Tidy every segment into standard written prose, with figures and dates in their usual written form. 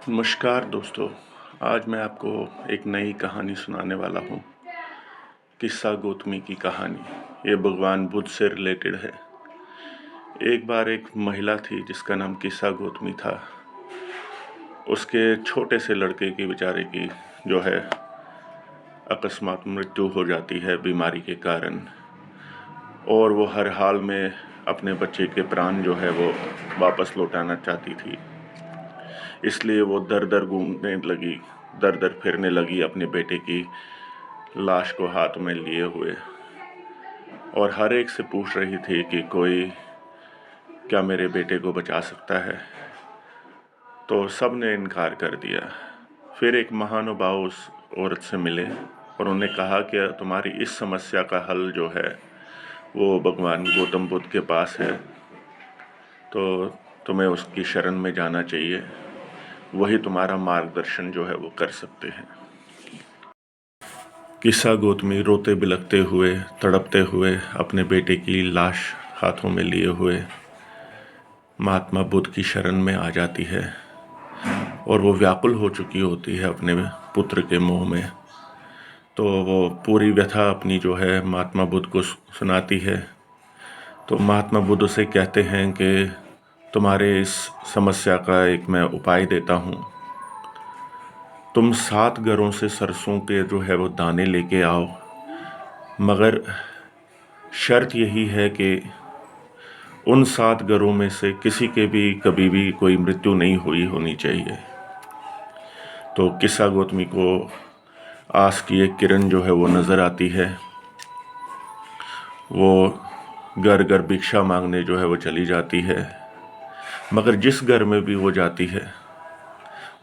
नमस्कार दोस्तों। आज मैं आपको एक नई कहानी सुनाने वाला हूँ। किस्सा गौतमी की कहानी। ये भगवान बुद्ध से रिलेटेड है। एक बार एक महिला थी जिसका नाम किस्सा गौतमी था। उसके छोटे से लड़के की बेचारे की जो है अकस्मात मृत्यु हो जाती है बीमारी के कारण, और वो हर हाल में अपने बच्चे के प्राण जो है वो वापस लौटाना चाहती थी। इसलिए वो दर दर घूमने लगी, दर दर फिरने लगी अपने बेटे की लाश को हाथ में लिए हुए, और हर एक से पूछ रही थी कि कोई क्या मेरे बेटे को बचा सकता है। तो सब ने इनकार कर दिया। फिर एक महानुभाव उस औरत से मिले और उन्होंने कहा कि तुम्हारी इस समस्या का हल जो है वो भगवान गौतम बुद्ध के पास है, तो तुम्हें उसकी शरण में जाना चाहिए। वही तुम्हारा मार्गदर्शन जो है वो कर सकते हैं। किस्सा गौतमी रोते बिलखते हुए, तड़पते हुए अपने बेटे की लाश हाथों में लिए हुए महात्मा बुद्ध की शरण में आ जाती है, और वो व्याकुल हो चुकी होती है अपने पुत्र के मोह में। तो वो पूरी व्यथा अपनी जो है महात्मा बुद्ध को सुनाती है। तो महात्मा बुद्ध उसे कहते हैं कि तुम्हारे इस समस्या का एक मैं उपाय देता हूँ। तुम 7 घरों से सरसों के जो है वो दाने लेके आओ, मगर शर्त यही है कि उन 7 घरों में से किसी के भी कभी भी कोई मृत्यु नहीं हुई होनी चाहिए। तो किस्सा गौतमी को आस की एक किरण जो है वो नज़र आती है। वो घर घर भिक्षा मांगने जो है वो चली जाती है, मगर जिस घर में भी वो जाती है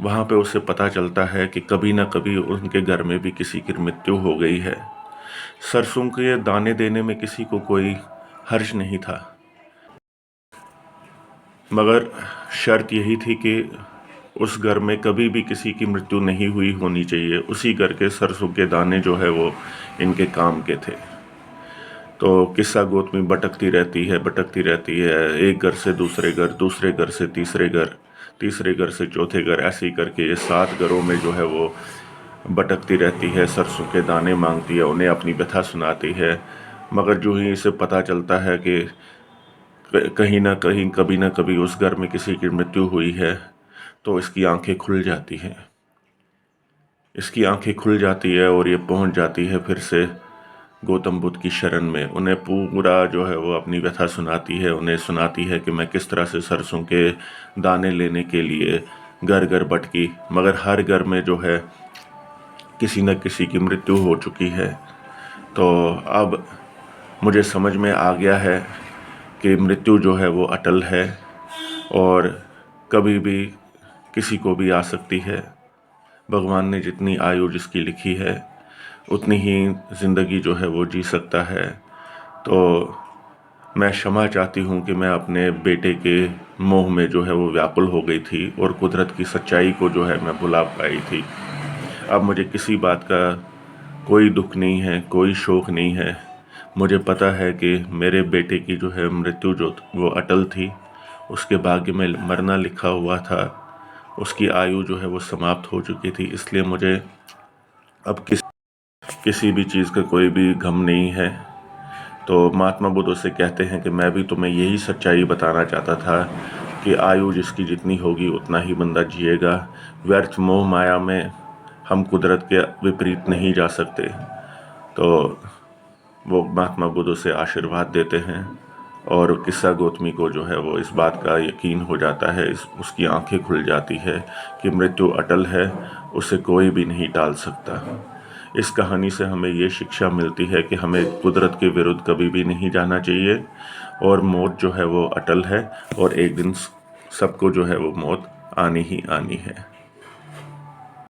वहाँ पे उसे पता चलता है कि कभी ना कभी उनके घर में भी किसी की मृत्यु हो गई है। सरसों के दाने देने में किसी को कोई हर्ज नहीं था, मगर शर्त यही थी कि उस घर में कभी भी किसी की मृत्यु नहीं हुई होनी चाहिए। उसी घर के सरसों के दाने जो है वो इनके काम के थे। तो किस्सा गौतमी भटकती रहती है, भटकती रहती है, एक घर से दूसरे घर, दूसरे घर से तीसरे घर, तीसरे घर से चौथे घर, ऐसे ही करके ये 7 घरों में जो है वो भटकती रहती है। सरसों के दाने मांगती है, उन्हें अपनी व्यथा सुनाती है। मगर जो ही इसे पता चलता है कि कहीं ना कहीं कभी ना कभी उस घर में किसी की मृत्यु हुई है, तो इसकी आंखें खुल जाती हैं। इसकी आंखें खुल जाती है और ये पहुंच जाती है फिर से गौतम बुद्ध की शरण में। उन्हें पूरा जो है वो अपनी व्यथा सुनाती है। उन्हें सुनाती है कि मैं किस तरह से सरसों के दाने लेने के लिए घर घर भटकी, मगर हर घर में जो है किसी न किसी की मृत्यु हो चुकी है। तो अब मुझे समझ में आ गया है कि मृत्यु जो है वो अटल है और कभी भी किसी को भी आ सकती है। भगवान ने जितनी आयु जिसकी लिखी है उतनी ही ज़िंदगी जो है वो जी सकता है। तो मैं क्षमा चाहती हूँ कि मैं अपने बेटे के मोह में जो है वो व्याकुल हो गई थी और कुदरत की सच्चाई को जो है मैं भुला पाई थी। अब मुझे किसी बात का कोई दुख नहीं है, कोई शोक नहीं है। मुझे पता है कि मेरे बेटे की जो है मृत्यु जो वो अटल थी, उसके भाग्य में मरना लिखा हुआ था, उसकी आयु जो है वो समाप्त हो चुकी थी। इसलिए मुझे अब किसी भी चीज़ का कोई भी गम नहीं है। तो महात्मा बुद्ध उसे कहते हैं कि मैं भी तुम्हें यही सच्चाई बताना चाहता था कि आयु जिसकी जितनी होगी उतना ही बंदा जिएगा। व्यर्थ मोह माया में हम कुदरत के विपरीत नहीं जा सकते। तो वो महात्मा बुद्ध उसे आशीर्वाद देते हैं, और किस्सा गौतमी को जो है वो इस बात का यकीन हो जाता है, उसकी आंखें खुल जाती है कि मृत्यु अटल है, उसे कोई भी नहीं टाल सकता। इस कहानी से हमें ये शिक्षा मिलती है कि हमें कुदरत के विरुद्ध कभी भी नहीं जाना चाहिए, और मौत जो है वो अटल है, और एक दिन सबको जो है वो मौत आनी ही आनी है।